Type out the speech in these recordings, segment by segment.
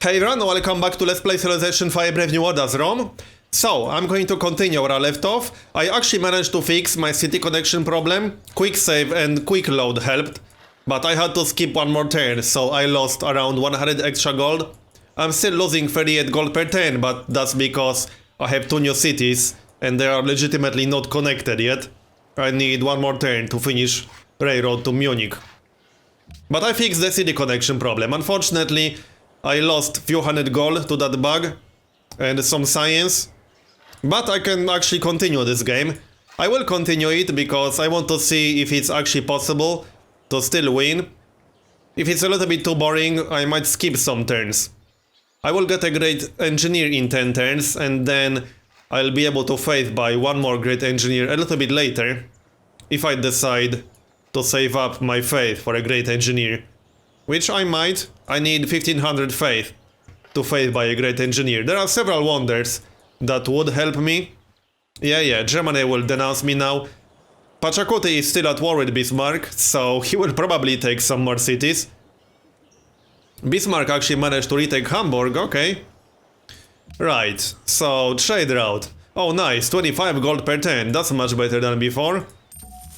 Hey everyone, welcome back to Let's Play Civilization 5 Brave New World as Rome. So, I'm going to continue where I left off. I actually managed to fix my city connection problem. Quick save and quick load helped. But I had to skip one more turn, so I lost around 100 extra gold. I'm still losing 38 gold per turn, but that's because I have two new cities and they are legitimately not connected yet. I need one more turn to finish railroad to Munich. But I fixed the city connection problem. Unfortunately, I lost few hundred gold to that bug and some science. But I can actually continue this game. I will continue it because I want to see if it's actually possible to still win. If it's a little bit too boring, I might skip some turns. I will get a great engineer in 10 turns and then I'll be able to faith by one more great engineer a little bit later. If I decide to save up my faith for a great engineer. Which I might. I need 1500 faith to faith by a great engineer. There are several wonders that would help me. Yeah, Germany will denounce me now. Pachacuti is still at war with Bismarck, so he will probably take some more cities. Bismarck actually managed to retake Hamburg, okay. Right, so trade route. Oh nice, 25 gold per turn, that's much better than before.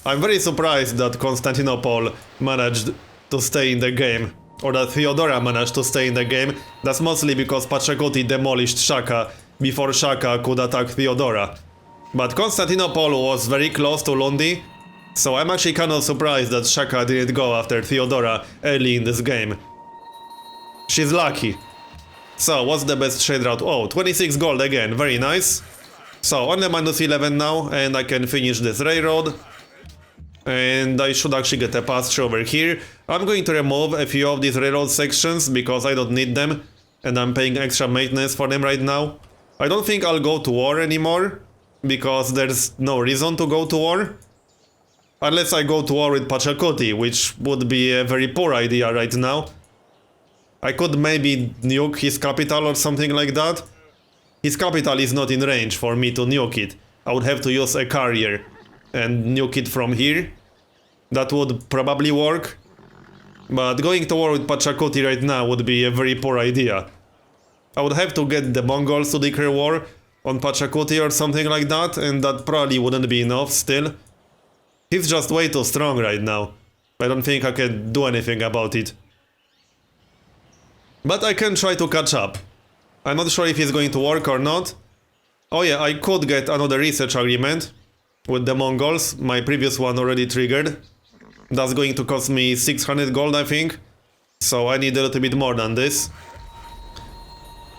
I'm very surprised that Constantinople managed to stay in the game, or that Theodora managed to stay in the game. That's mostly because Pachacuti demolished Shaka before Shaka could attack Theodora. But Constantinople was very close to Lundi, so I'm actually kind of surprised that Shaka didn't go after Theodora early in this game. She's lucky. So, what's the best trade route? Oh, 26 gold again, very nice. So, only minus 11 now, and I can finish this railroad. And I should actually get a pasture over here. I'm going to remove a few of these railroad sections because I don't need them. And I'm paying extra maintenance for them right now. I don't think I'll go to war anymore. Because there's no reason to go to war. Unless I go to war with Pachacuti, which would be a very poor idea right now. I could maybe nuke his capital or something like that. His capital is not in range for me to nuke it. I would have to use a carrier and nuke it from here. That would probably work. But going to war with Pachacuti right now would be a very poor idea. I would have to get the Mongols to declare war on Pachacuti or something like that, and that probably wouldn't be enough still. He's just way too strong right now. I don't think I can do anything about it. But I can try to catch up. I'm not sure if it's going to work or not. Oh yeah, I could get another research agreement with the Mongols. My previous one already triggered. That's going to cost me 600 gold, I think. So I need a little bit more than this.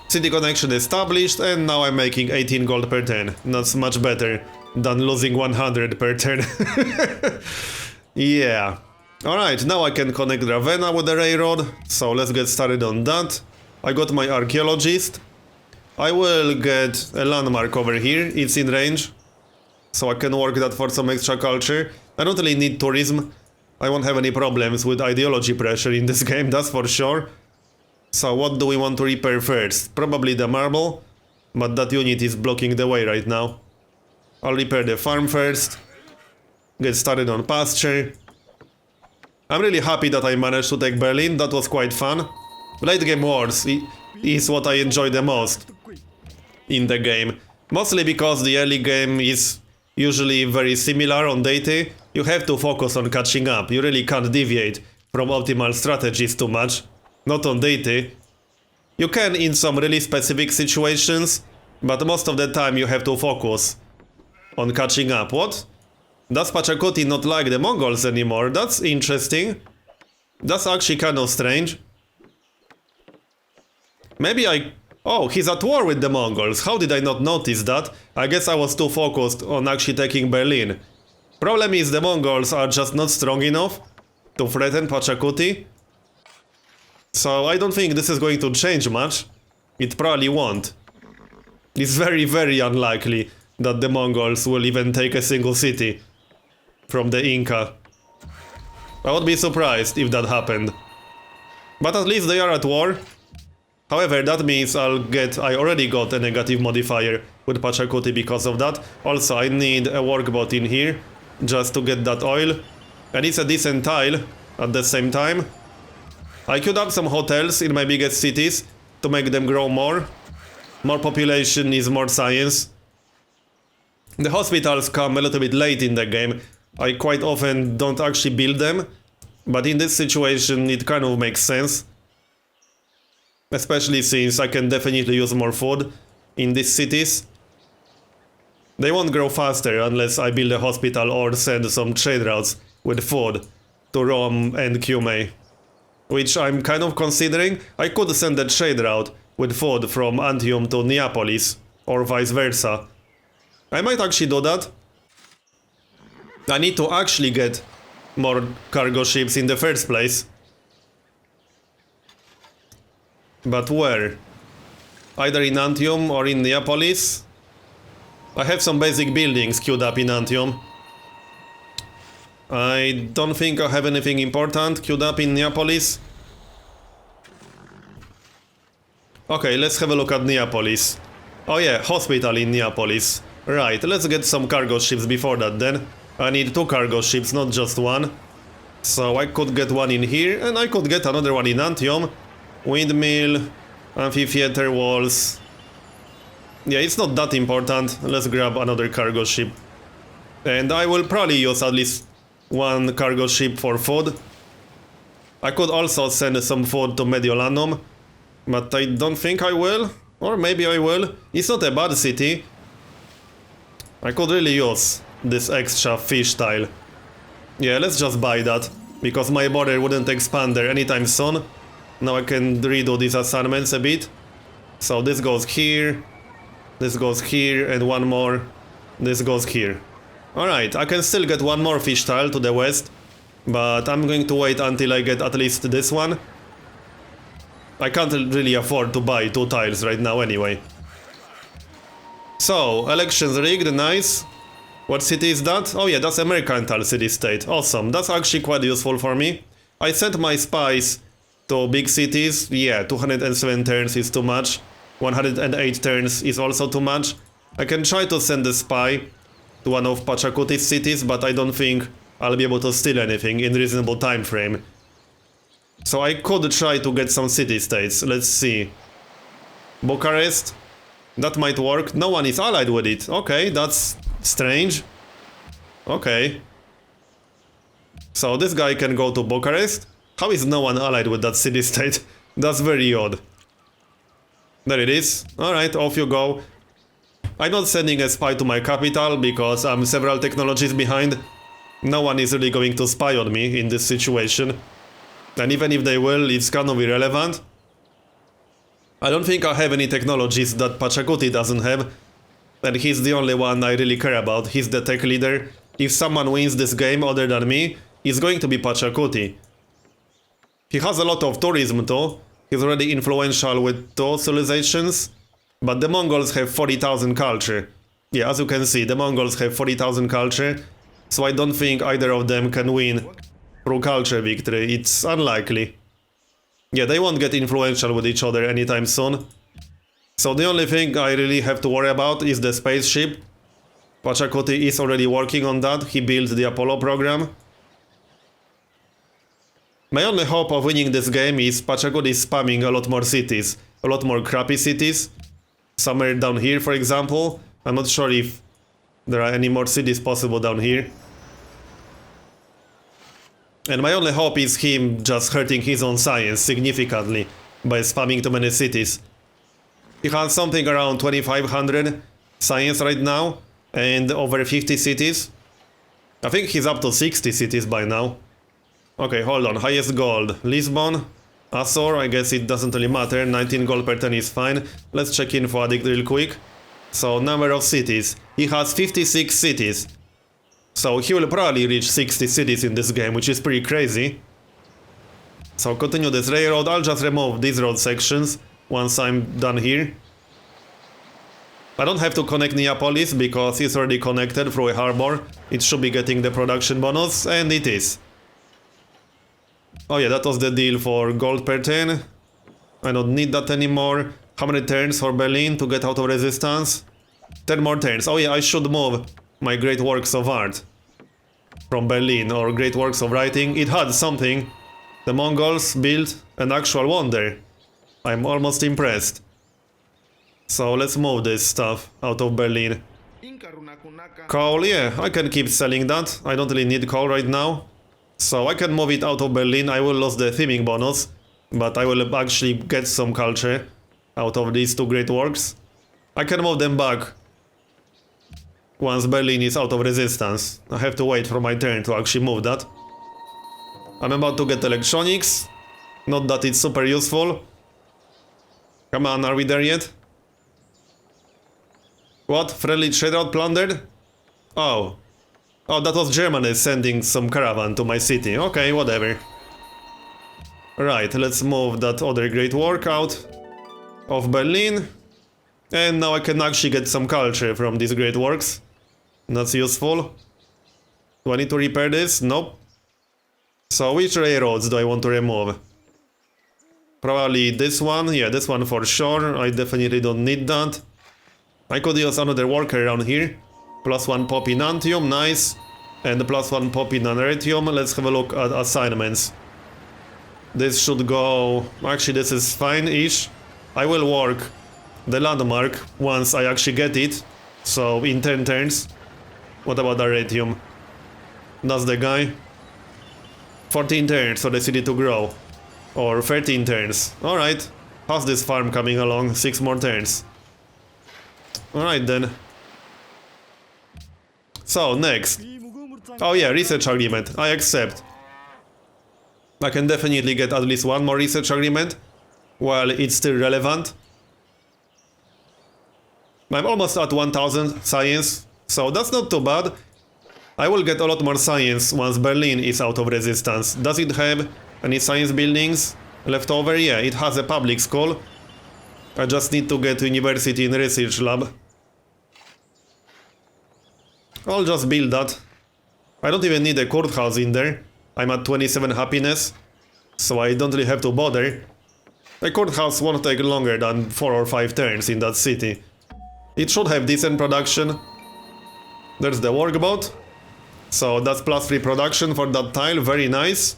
City connection established, and now I'm making 18 gold per turn. That's much better than losing 100 per turn. Yeah. Alright, now I can connect Ravenna with the railroad, so let's get started on that. I got my archaeologist. I will get a landmark over here, it's in range. So I can work that for some extra culture. I don't really need tourism. I won't have any problems with ideology pressure in this game, that's for sure. So what do we want to repair first? Probably the marble, but that unit is blocking the way right now. I'll repair the farm first. Get started on pasture. I'm really happy that I managed to take Berlin, that was quite fun. Late game wars is what I enjoy the most in the game. Mostly because the early game is usually very similar on Deity. You have to focus on catching up, you really can't deviate from optimal strategies too much. Not on Deity. You can in some really specific situations, but most of the time you have to focus on catching up. What? Does Pachacuti not like the Mongols anymore? That's interesting. That's actually kind of strange. Maybe Oh, he's at war with the Mongols. How did I not notice that? I guess I was too focused on actually taking Berlin. Problem is the Mongols are just not strong enough to threaten Pachacuti. So I don't think this is going to change much. It probably won't. It's very, very unlikely that the Mongols will even take a single city from the Inca. I would be surprised if that happened. But at least they are at war. However, that means I already got a negative modifier with Pachacuti because of that. Also, I need a workboat in here just to get that oil. And it's a decent tile at the same time. I could have some hotels in my biggest cities, to make them grow more. More population is more science. The hospitals come a little bit late in the game. I quite often don't actually build them, but in this situation it kind of makes sense. Especially since I can definitely use more food in these cities. They won't grow faster unless I build a hospital or send some trade routes with food to Rome and Cumae. Which I'm kind of considering. I could send a trade route with food from Antium to Neapolis, or vice versa. I might actually do that. I need to actually get more cargo ships in the first place. But where? Either in Antium or in Neapolis? I have some basic buildings queued up in Antium. I don't think I have anything important queued up in Neapolis. Okay, let's have a look at Neapolis. Oh yeah, hospital in Neapolis. Right, let's get some cargo ships before that then. I need 2 cargo ships, not just 1. So I could get one in here, and I could get another one in Antium. Windmill, amphitheater walls. Yeah, it's not that important. Let's grab another cargo ship. And I will probably use at least 1 cargo ship for food. I could also send some food to Mediolanum, but I don't think I will. Or maybe I will. It's not a bad city. I could really use this extra fish tile. Yeah, let's just buy that, because my border wouldn't expand there anytime soon. Now I can redo these assignments a bit. So this goes here, this goes here, and 1 more. This goes here. Alright, I can still get 1 more fish tile to the west, but I'm going to wait until I get at least this one. I can't really afford to buy 2 tiles right now anyway. So, elections rigged, nice. What city is that? Oh yeah, that's a mercantile city-state. Awesome, that's actually quite useful for me. I sent my spies to big cities. Yeah, 207 turns is too much. 108 turns is also too much. I can try to send a spy to one of Pachacuti's cities, but I don't think I'll be able to steal anything in reasonable time frame. So I could try to get some city-states. Let's see. Bucharest? That might work. No one is allied with it. Okay, that's strange. Okay. So this guy can go to Bucharest? How is no one allied with that city-state? That's very odd. There it is. Alright, off you go. I'm not sending a spy to my capital because I'm several technologies behind. No one is really going to spy on me in this situation. And even if they will, it's kind of irrelevant. I don't think I have any technologies that Pachacuti doesn't have. And he's the only one I really care about. He's the tech leader. If someone wins this game other than me, it's going to be Pachacuti. He has a lot of tourism too. He's already influential with 2 civilizations. But the Mongols have 40,000 culture. Yeah, as you can see, the Mongols have 40,000 culture. So I don't think either of them can win through culture victory. It's unlikely. Yeah, they won't get influential with each other anytime soon. So the only thing I really have to worry about is the spaceship. Pachacuti is already working on that. He built the Apollo program. My only hope of winning this game is Pachacuti spamming a lot more cities. A lot more crappy cities. Somewhere down here, for example. I'm not sure if there are any more cities possible down here. And my only hope is him just hurting his own science significantly by spamming too many cities. He has something around 2500 science right now and over 50 cities. I think he's up to 60 cities by now. Okay, hold on. Highest gold. Lisbon. Azor, I guess it doesn't really matter. 19 gold per turn is fine. Let's check Info Addict real quick. So, number of cities. He has 56 cities. So he will probably reach 60 cities in this game, which is pretty crazy. So continue this railroad. I'll just remove these road sections once I'm done here. I don't have to connect Neapolis because it's already connected through a harbor. It should be getting the production bonus, and it is. Oh yeah, that was the deal for gold per turn. I don't need that anymore. How many turns for Berlin to get out of resistance? 10 more turns. Oh yeah, I should move my great works of art from Berlin, or great works of writing. It had something. The Mongols built an actual wonder. I'm almost impressed. So let's move this stuff out of Berlin. Coal, yeah, I can keep selling that. I don't really need coal right now. So I can move it out of Berlin. I will lose the theming bonus, but I will actually get some culture out of these two great works. I can move them back once Berlin is out of resistance. I have to wait for my turn to actually move that. I'm about to get electronics. Not that it's super useful. Come on, are we there yet? What? Friendly trade route plundered? Oh. Oh, that was Germany sending some caravan to my city. Okay, whatever. Right, let's move that other great work out of Berlin. And now I can actually get some culture from these great works. That's useful. Do I need to repair this? Nope. So which railroads do I want to remove? Probably this one. Yeah, this one for sure. I definitely don't need that. I could use another worker around here. +1 pop in Antium, nice. And +1 pop in Anertium. Let's have a look at assignments. This should go... Actually, this is fine-ish. I will work the landmark once I actually get it. So, in 10 turns. What about Anertium? That's the guy. 14 turns for the city to grow. Or 13 turns. Alright. How's this farm coming along? 6 more turns. Alright then. So, next. Oh yeah, research agreement. I accept. I can definitely get at least one more research agreement while it's still relevant. I'm almost at 1000 science, so that's not too bad. I will get a lot more science once Berlin is out of resistance. Does it have any science buildings left over? Yeah, it has a public school. I just need to get university and research lab. I'll just build that. I don't even need a courthouse in there. I'm at 27 happiness, so I don't really have to bother. A courthouse won't take longer than 4 or 5 turns in that city. It should have decent production. There's the workboat. So that's +3 production for that tile, very nice.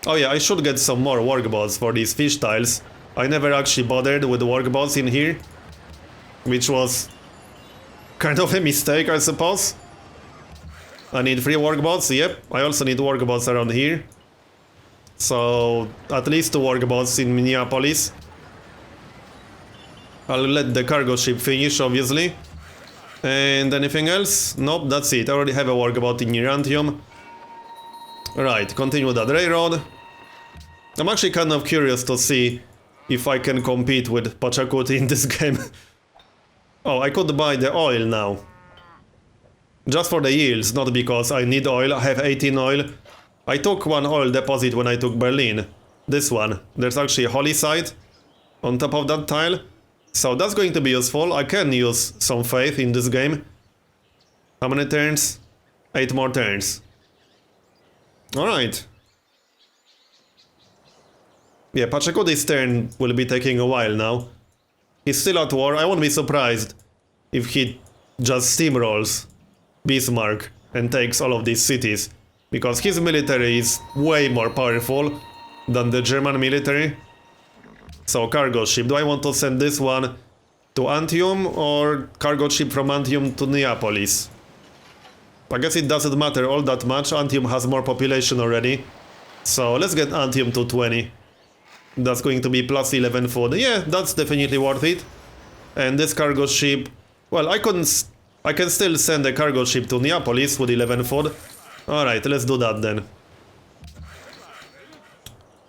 Oh yeah, I should get some more workboats for these fish tiles. I never actually bothered with workboats in here, which was kind of a mistake, I suppose. I need 3 workboats, yep. I also need workboats around here. So, at least 2 workboats in Minneapolis. I'll let the cargo ship finish, obviously. And anything else? Nope, that's it. I already have a workabout in Irantium. Right, continue that railroad. I'm actually kind of curious to see if I can compete with Pachacuti in this game. Oh, I could buy the oil now. Just for the yields, not because I need oil. I have 18 oil. I took 1 oil deposit when I took Berlin. This one. There's actually a holy site on top of that tile. So that's going to be useful. I can use some faith in this game. How many turns? 8 more turns. Alright. Yeah, Pachacuti's turn will be taking a while now. He's still at war. I won't be surprised if he just steamrolls Bismarck and takes all of these cities. Because his military is way more powerful than the German military. So, cargo ship. Do I want to send this one to Antium or cargo ship from Antium to Neapolis? I guess it doesn't matter all that much. Antium has more population already. So, let's get Antium to 20. That's going to be plus 11 food. Yeah, that's definitely worth it. And this cargo ship... Well, I can still send a cargo ship to Neapolis with 11 food. Alright, let's do that then.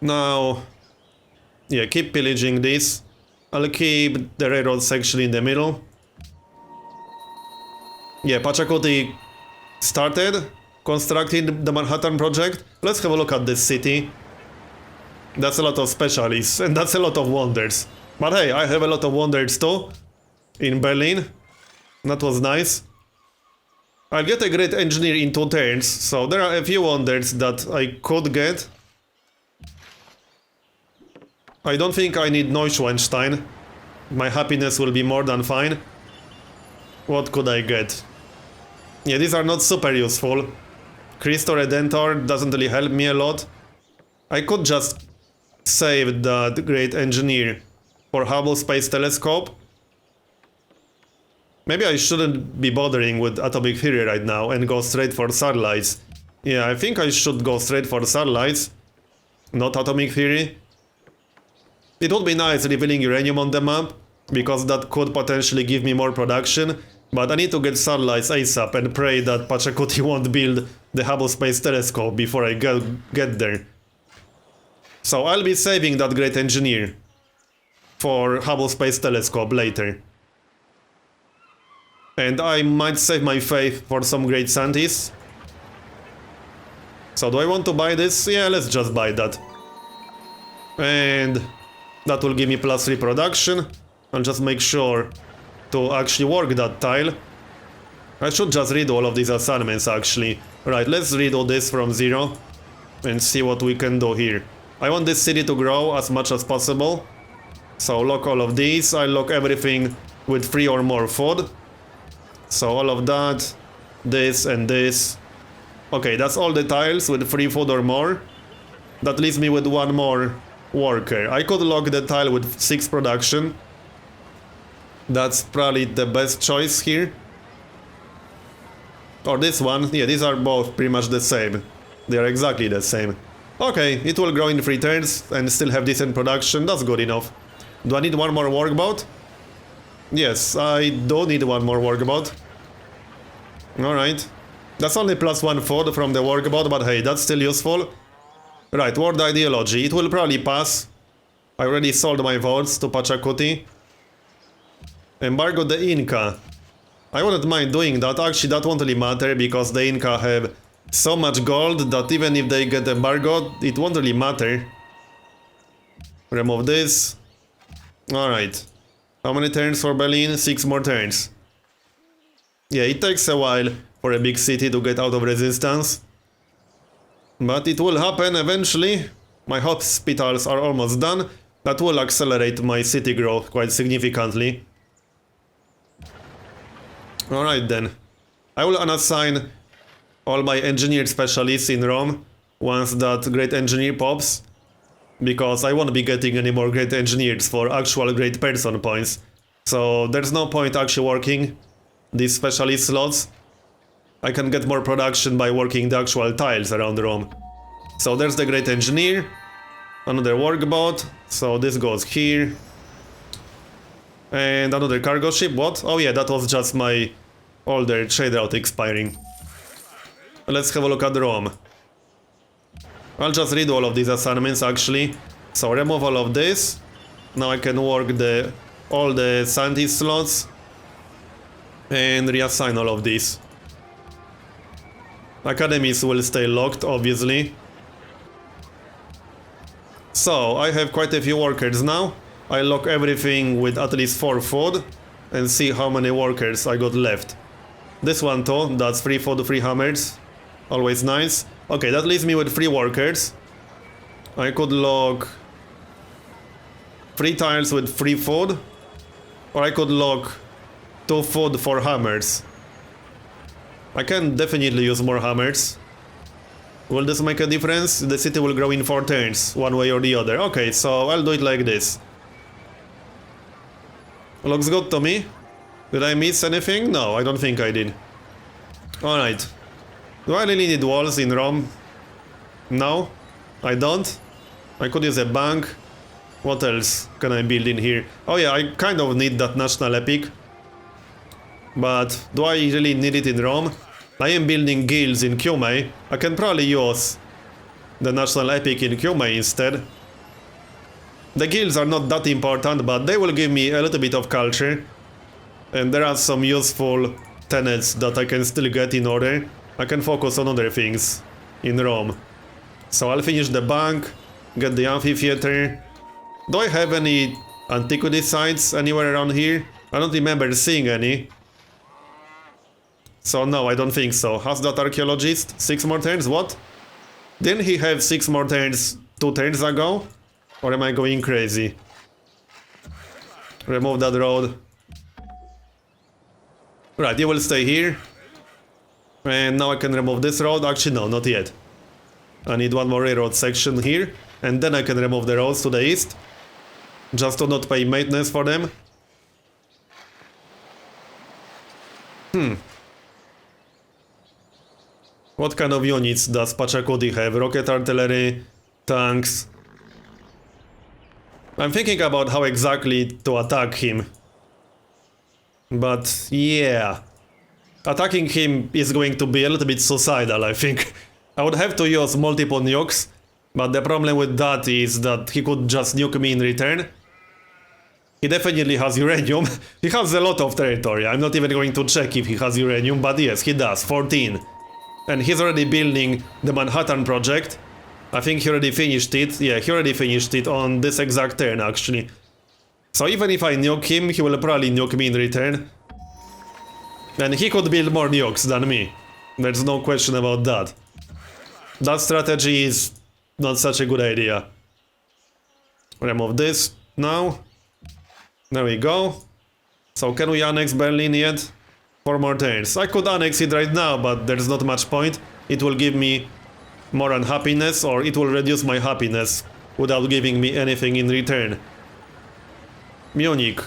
Now... Yeah, keep pillaging this. I'll keep the railroad section in the middle. Yeah, Pachacuti started constructing the Manhattan Project. Let's have a look at this city. That's a lot of specialists, and that's a lot of wonders. But hey, I have a lot of wonders too. In Berlin. That was nice. I'll get a great engineer in 2 turns, so there are a few wonders that I could get. I don't think I need Neuschwanstein. My happiness will be more than fine. What could I get? Yeah, these are not super useful. Cristo Redentor doesn't really help me a lot. I could just save that great engineer for Hubble Space Telescope. Maybe I shouldn't be bothering with atomic theory right now and go straight for satellites. Yeah, I think I should go straight for satellites, not atomic theory. It would be nice revealing uranium on the map, because that could potentially give me more production, but I need to get satellites ASAP and pray that Pachacuti won't build the Hubble Space Telescope before I get there. So I'll be saving that great engineer for Hubble Space Telescope later. And I might save my faith for some great scientists. So do I want to buy this? Yeah, let's just buy that. And that will give me +3 production. I'll just make sure to actually work that tile. I should just read all of these assignments actually. Right, let's read all this from 0 and see what we can do here. I want this city to grow as much as possible. So lock all of these. I lock everything with 3 or more food. So all of that, this and this. Okay, that's all the tiles with 3 food or more. That leaves me with 1 more worker. I could lock the tile with 6 production. That's probably the best choice here. Or this one. Yeah, these are both pretty much the same. They are exactly the same. Okay, it will grow in 3 turns and still have decent production. That's good enough. Do I need 1 more workboat? Yes, I do need 1 more workboat. Alright. That's only +1 food from the workboat, but hey, that's still useful. Right, world ideology. It will probably pass. I already sold my votes to Pachacuti. Embargo the Inca. I wouldn't mind doing that. Actually, that won't really matter because the Inca have so much gold that even if they get embargoed, it won't really matter. Remove this. Alright. How many turns for Berlin? 6 more turns. Yeah, it takes a while for a big city to get out of resistance. But it will happen eventually. My hospitals are almost done. That will accelerate my city growth quite significantly. Alright then. I will unassign all my engineer specialists in Rome once that great engineer pops. Because I won't be getting any more great engineers for actual great person points. So there's no point actually working these specialist slots. I can get more production by working the actual tiles around Rome. So there's the great engineer. Another workboat. So this goes here. And another cargo ship. What? Oh yeah, that was just my older trade route expiring. Let's have a look at Rome. I'll just read all of these assignments actually. So remove all of this. Now I can work all the scientist slots. And reassign all of these. Academies will stay locked, obviously. So, I have quite a few workers now. I lock everything with at least 4 food. And see how many workers I got left. This one too, that's 3 food, 3 hammers. Always nice. Okay, that leaves me with 3 workers. I could lock 3 tiles with 3 food. Or I could lock 2 food for hammers. I can definitely use more hammers. Will this make a difference? The city will grow in 4 turns, one way or the other. Okay, so I'll do it like this. Looks good to me. Did I miss anything? No, I don't think I did. Alright. Do I really need walls in Rome? No, I don't. I could use a bank. What else can I build in here? Oh yeah, I kind of need that national epic. But do I really need it in Rome? I am building guilds in Cumae. I can probably use the national epic in Cumae instead. The guilds are not that important, but they will give me a little bit of culture. And there are some useful tenets that I can still get in order. I can focus on other things in Rome. So I'll finish the bank, get the amphitheater. Do I have any antiquity sites anywhere around here? I don't remember seeing any. So no, I don't think so. Has that archaeologist 6 more turns? What? Didn't he have 6 more turns 2 turns ago? Or am I going crazy? Remove that road. Right, you will stay here. And now I can remove this road. Actually, no, not yet. I need 1 more railroad section here. and then I can remove the roads to the east, just to not pay maintenance for them. What kind of units does Pachacudi have? Rocket artillery, tanks. I'm thinking about how exactly to attack him. But yeah, attacking him is going to be a little bit suicidal, I think. I would have to use multiple nukes, but the problem with that is that he could just nuke me in return. He definitely has uranium. He has a lot of territory. I'm not even going to check if he has uranium, but yes, he does. 14. And he's already building the Manhattan project. I think he already finished it. Yeah, he already finished it on this exact turn, actually. So even if I nuke him, he will probably nuke me in return. And he could build more nukes than me. There's no question about that. That strategy is not such a good idea. Remove this now. There we go. So can we annex Berlin yet? 4 more turns. I could annex it right now, but there's not much point. It will give me more unhappiness, or it will reduce my happiness without giving me anything in return. Munich.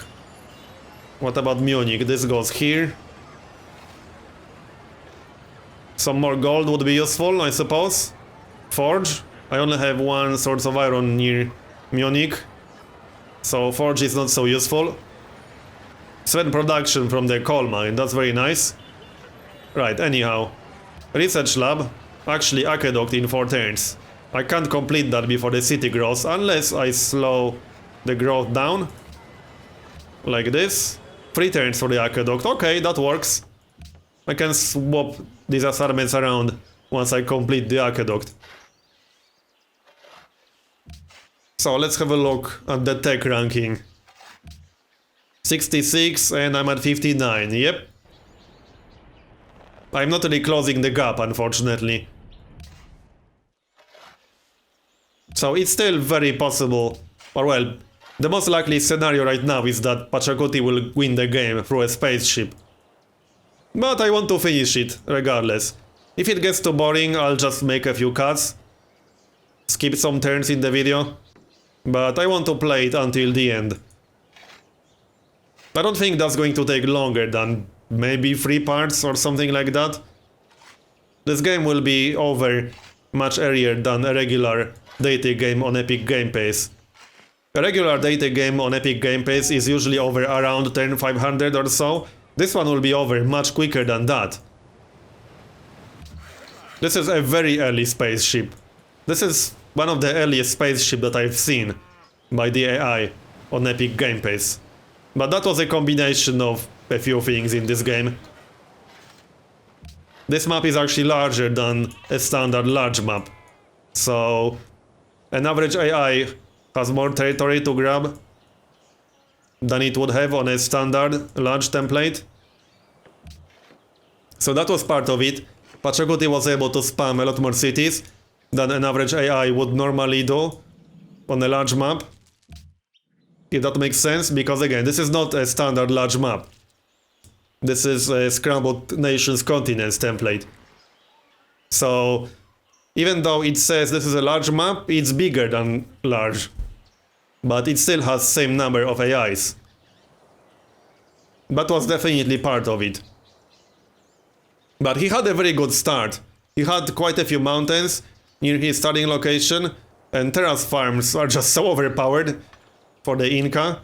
What about Munich? This goes here. Some more gold would be useful, I suppose. Forge. I only have one source of iron near Munich, so forge is not so useful. Sven production from the coal mine, that's very nice. Right, anyhow. Research lab. Actually, aqueduct in 4 turns. I can't complete that before the city grows, unless I slow the growth down. Like this. 3 turns for the aqueduct. Okay, that works. I can swap these assignments around once I complete the aqueduct. So let's have a look at the tech ranking. 66 and I'm at 59, yep. I'm not really closing the gap, unfortunately. So it's still very possible, or well, the most likely scenario right now is that Pachacuti will win the game through a spaceship. But I want to finish it, regardless. If it gets too boring, I'll just make a few cuts. Skip some turns in the video. But I want to play it until the end. I don't think that's going to take longer than maybe 3 parts or something like that. This game will be over much earlier than a regular Deity game on Epic Game Pass. A regular Deity game on Epic Game Pass is usually over around turn 500 or so. This one will be over much quicker than that. This is a very early spaceship. This is one of the earliest spaceships that I've seen by the AI on Epic Game Pass. But that was a combination of a few things in this game. This map is actually larger than a standard large map. So an average AI has more territory to grab than it would have on a standard large template. So that was part of it. Pachacuti was able to spam a lot more cities than an average AI would normally do on a large map. If that makes sense, because again, this is not a standard large map. This is a Scrambled Nations Continents template. So even though it says this is a large map, it's bigger than large. But it still has same number of AIs. That was definitely part of it. But he had a very good start. He had quite a few mountains near his starting location, and terrace farms are just so overpowered for the Inca.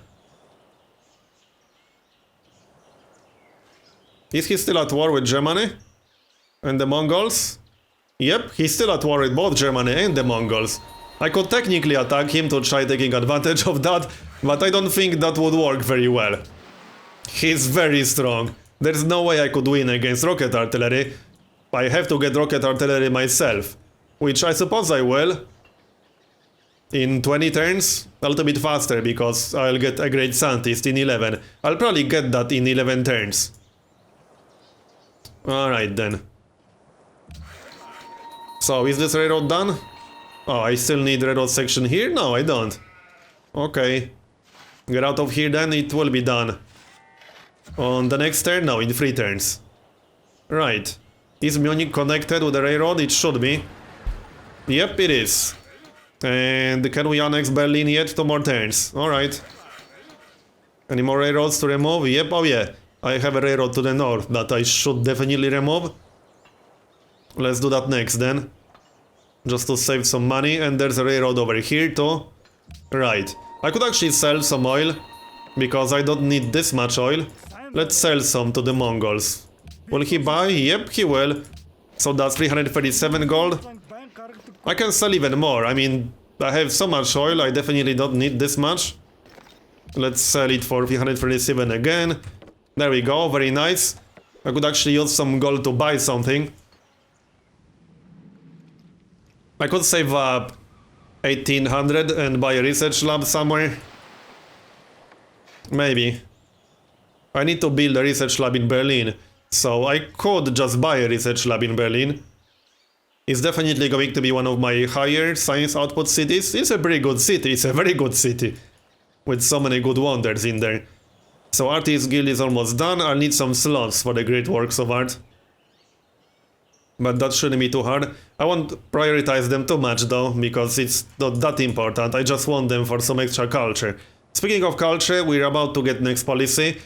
Is he still at war with Germany? And the Mongols? Yep, he's still at war with both Germany and the Mongols. I could technically attack him to try taking advantage of that, but I don't think that would work very well. He's very strong. There's no way I could win against rocket artillery. I have to get rocket artillery myself, which I suppose I will. In 20 turns, a little bit faster because I'll get a great scientist in 11. I'll probably get that in 11 turns. Alright then. So is this railroad done? Oh, I still need railroad section here? No, I don't. Okay. Get out of here then, it will be done. On the next turn? No, in 3 turns. Right. Is Munich connected with the railroad? It should be. Yep, it is. And can we annex Berlin yet? 2 more turns. Alright. Any more railroads to remove? Yep, oh yeah. I have a railroad to the north that I should definitely remove. Let's do that next then. Just to save some money. And there's a railroad over here too. Right. I could actually sell some oil. Because I don't need this much oil. Let's sell some to the Mongols. Will he buy? Yep, he will. So that's 337 gold. I can sell even more. I mean, I have so much oil, I definitely don't need this much. Let's sell it for 337 again. There we go, very nice. I could actually use some gold to buy something. I could save up 1800 and buy a research lab somewhere. Maybe. I need to build a research lab in Berlin. So I could just buy a research lab in Berlin. It's definitely going to be one of my higher science output cities. It's a pretty good city, it's a very good city. With so many good wonders in there. So Artist Guild is almost done. I'll need some slots for the great works of art. But that shouldn't be too hard. I won't prioritize them too much though, because it's not that important. I just want them for some extra culture. Speaking of culture, we're about to get next policy.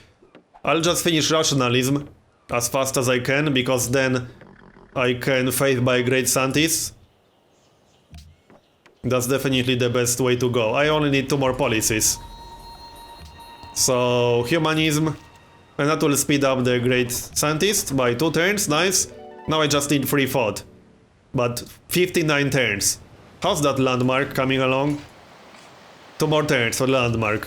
I'll just finish rationalism as fast as I can, because then I can faith by great scientists. That's definitely the best way to go. I only need 2 more policies. So, humanism. And that will speed up the great scientist by 2 turns, nice. Now I just need free thought. But 59 turns. How's that landmark coming along? 2 more turns for landmark.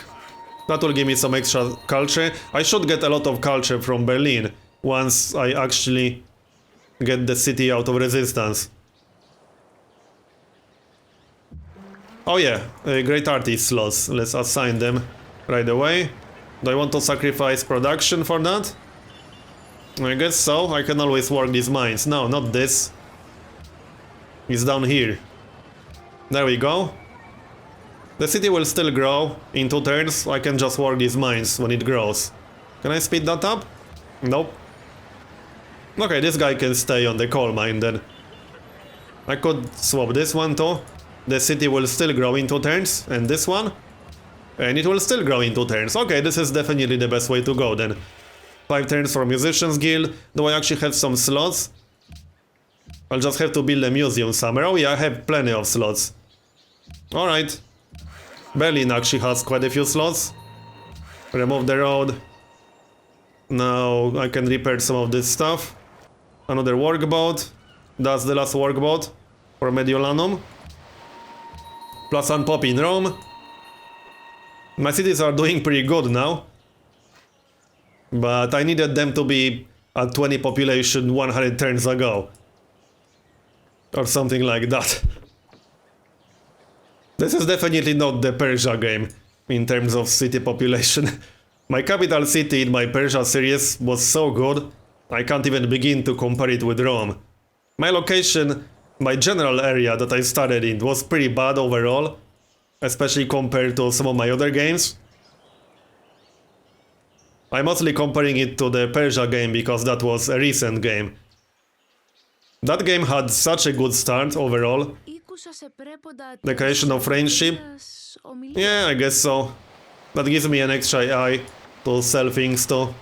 That will give me some extra culture. I should get a lot of culture from Berlin once I actually get the city out of resistance. Oh yeah, great artist slots. Let's assign them right away. Do I want to sacrifice production for that? I guess so. I can always work these mines. No, not this. It's down here. There we go. The city will still grow in 2 turns. I can just work these mines when it grows. Can I speed that up? Nope. Okay, this guy can stay on the coal mine then. I could swap this one too. The city will still grow in 2 turns. And this one. And it will still grow in 2 turns. Okay, this is definitely the best way to go then. 5 turns for Musicians Guild. Do I actually have some slots? I'll just have to build a museum somewhere. Oh yeah, I have plenty of slots. Alright. Berlin actually has quite a few slots. Remove the road. Now I can repair some of this stuff. Another workboat. That's the last workboat for Mediolanum. Plus 1 pop in Rome. My cities are doing pretty good now. But I needed them to be at 20 population 100 turns ago. Or something like that. This is definitely not the Persia game in terms of city population. My capital city in my Persia series was so good, I can't even begin to compare it with Rome. My location, my general area that I started in was pretty bad overall, especially compared to some of my other games. I'm mostly comparing it to the Persia game because that was a recent game. That game had such a good start overall. Declaration of friendship. Yeah, I guess so. That gives me an extra AI to sell things to.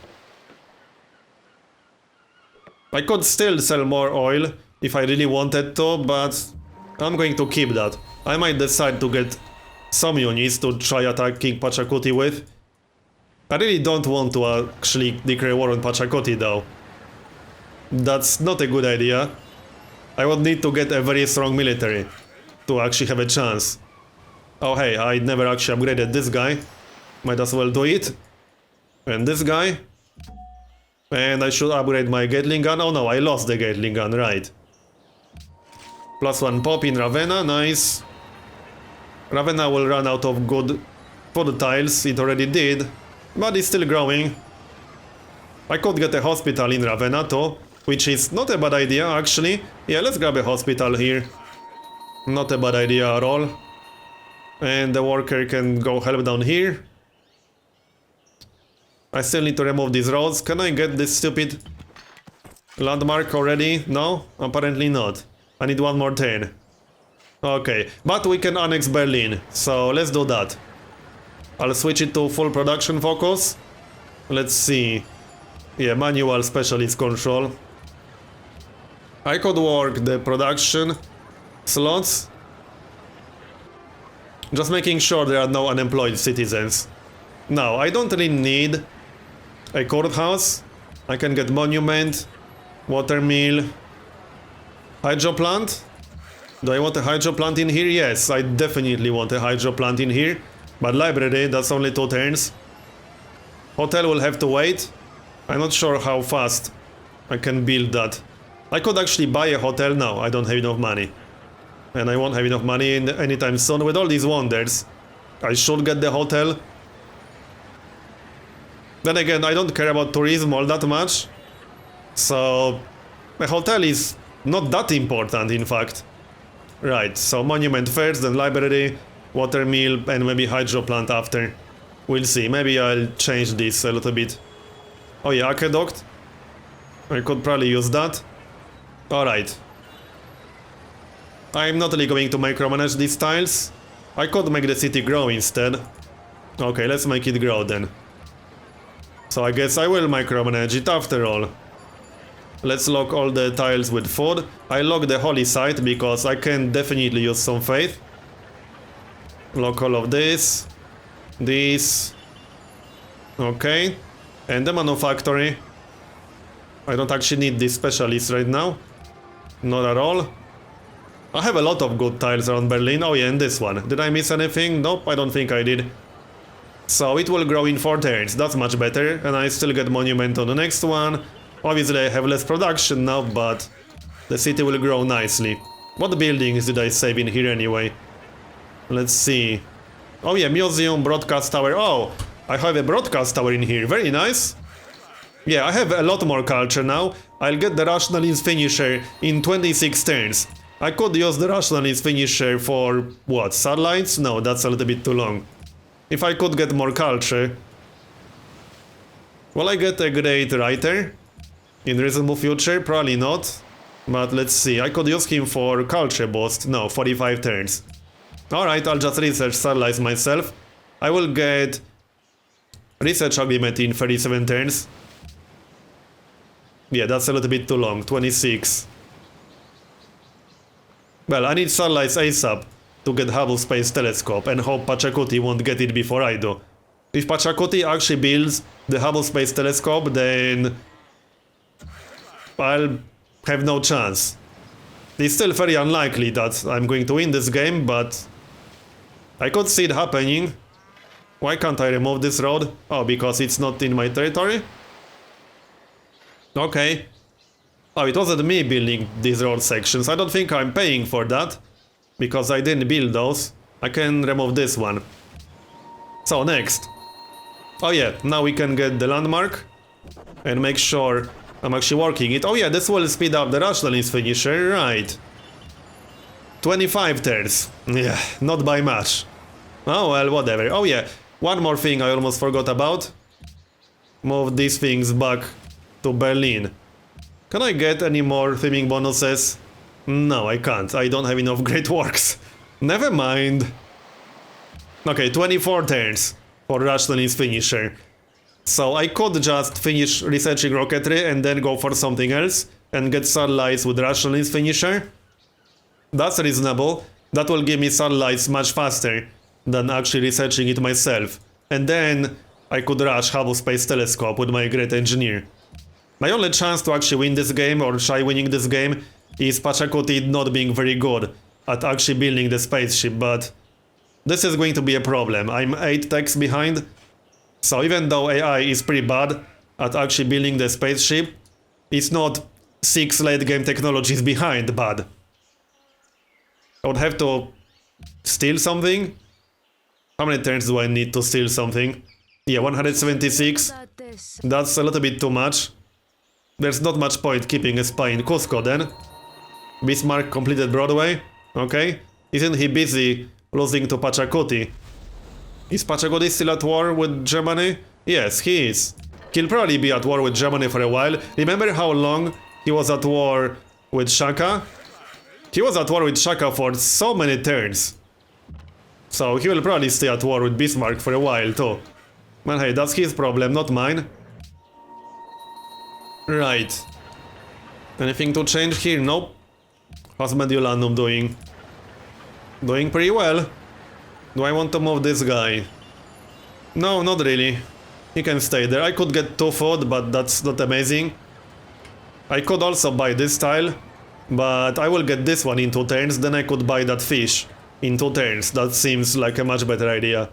I could still sell more oil if I really wanted to, but I'm going to keep that. I might decide to get some units to try attacking Pachacuti with. I really don't want to actually declare war on Pachacuti though. That's not a good idea. I would need to get a very strong military to actually have a chance. Oh hey, I never actually upgraded this guy. Might as well do it. And this guy. And I should upgrade my Gatling gun. Oh no, I lost the Gatling gun, right. Plus 1 pop in Ravenna, nice. Ravenna will run out of good food tiles, it already did. But it's still growing. I could get a hospital in Ravenna too, which is not a bad idea actually. Yeah, let's grab a hospital here. Not a bad idea at all. And the worker can go help down here. I still need to remove these roads. Can I get this stupid landmark already? No? Apparently not. I need 1 more turn. Okay, but we can annex Berlin, so let's do that. I'll switch it to full production focus. Let's see. Yeah, manual specialist control. I could work the production slots. Just making sure there are no unemployed citizens. Now, I don't really need a courthouse. I can get monument, water mill, hydro plant. Do I want a hydro plant in here? Yes, I definitely want a hydro plant in here. But library, that's only 2 turns. Hotel will have to wait. I'm not sure how fast I can build that. I could actually buy a hotel now. I don't have enough money. And I won't have enough money anytime soon. With all these wonders, I should get the hotel. Then again, I don't care about tourism all that much. So, a hotel is not that important, in fact. Right, so monument first, then library, water mill, and maybe hydro plant after. We'll see. Maybe I'll change this a little bit. Oh yeah, aqueduct. I could probably use that. Alright. I'm not really going to micromanage these tiles. I could make the city grow instead. Okay, let's make it grow then. So I guess I will micromanage it after all. Let's lock all the tiles with food. I lock the holy site because I can definitely use some faith. Lock all of this. This. Okay. And the manufactory. I don't actually need this specialist right now. Not at all. I have a lot of good tiles around Berlin. Oh yeah, and this one. Did I miss anything? Nope, I don't think I did. So it will grow in 4 turns. That's much better. And I still get monument on the next one. Obviously I have less production now, but the city will grow nicely. What buildings did I save in here anyway? Let's see. Oh yeah, museum, broadcast tower. Oh, I have a broadcast tower in here. Very nice. Yeah, I have a lot more culture now. I'll get the rationalist finisher in 26 turns. I could use the rationalist finisher for, what, satellites? No, that's a little bit too long. If I could get more culture. Will I get a great writer in reasonable future? Probably not. But let's see, I could use him for culture boost. No, 45 turns. Alright, I'll just research satellites myself. I will get research agreement in 37 turns. Yeah, that's a little bit too long. 26. Well, I need satellites ASAP to get Hubble Space Telescope and hope Pachacuti won't get it before I do. If Pachacuti actually builds the Hubble Space Telescope, then I'll have no chance. It's still very unlikely that I'm going to win this game, but I could see it happening. Why can't I remove this road? Oh, because it's not in my territory? Okay. Oh, it wasn't me building these road sections. I don't think I'm paying for that, because I didn't build those. I can remove this one. So, next. Oh yeah, now we can get the landmark and make sure I'm actually working it. Oh yeah, this will speed up the rationalist finisher, right. 25 turns. Yeah, not by much. Oh well, whatever. Oh yeah, one more thing I almost forgot about. Move these things back to Berlin. Can I get any more theming bonuses? No, I can't. I don't have enough great works. Never mind. Okay, 24 turns for rationalist finisher. So I could just finish researching rocketry and then go for something else and get satellites with rationalist finisher. That's reasonable. That will give me satellites much faster than actually researching it myself. And then I could rush Hubble Space Telescope with my great engineer. My only chance to actually win this game or try winning this game is Pachacuti not being very good at actually building the spaceship, but this is going to be a problem. I'm 8 techs behind. So even though AI is pretty bad at actually building the spaceship, it's not 6 late game technologies behind bad. I would have to steal something. How many turns do I need to steal something? Yeah, 176. That's a little bit too much. There's not much point keeping a spy in Cusco then. Bismarck completed Broadway. Okay. Isn't he busy losing to Pachacuti? Is Pachacuti still at war with Germany? Yes, he is. He'll probably be at war with Germany for a while. Remember how long he was at war with Shaka? He was at war with Shaka for so many turns. So he will probably stay at war with Bismarck for a while too. Well, hey, that's his problem, not mine. Right. Anything to change here? Nope. How's Mediolanum doing? Doing pretty well. Do I want to move this guy? No, not really. He can stay there. I could get 2 food, but that's not amazing. I could also buy this tile, but I will get this one in 2 turns, then I could buy that fish in 2 turns. That seems like a much better idea.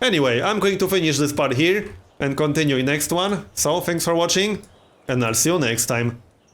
Anyway, I'm going to finish this part here and continue in next one. So, thanks for watching, and I'll see you next time.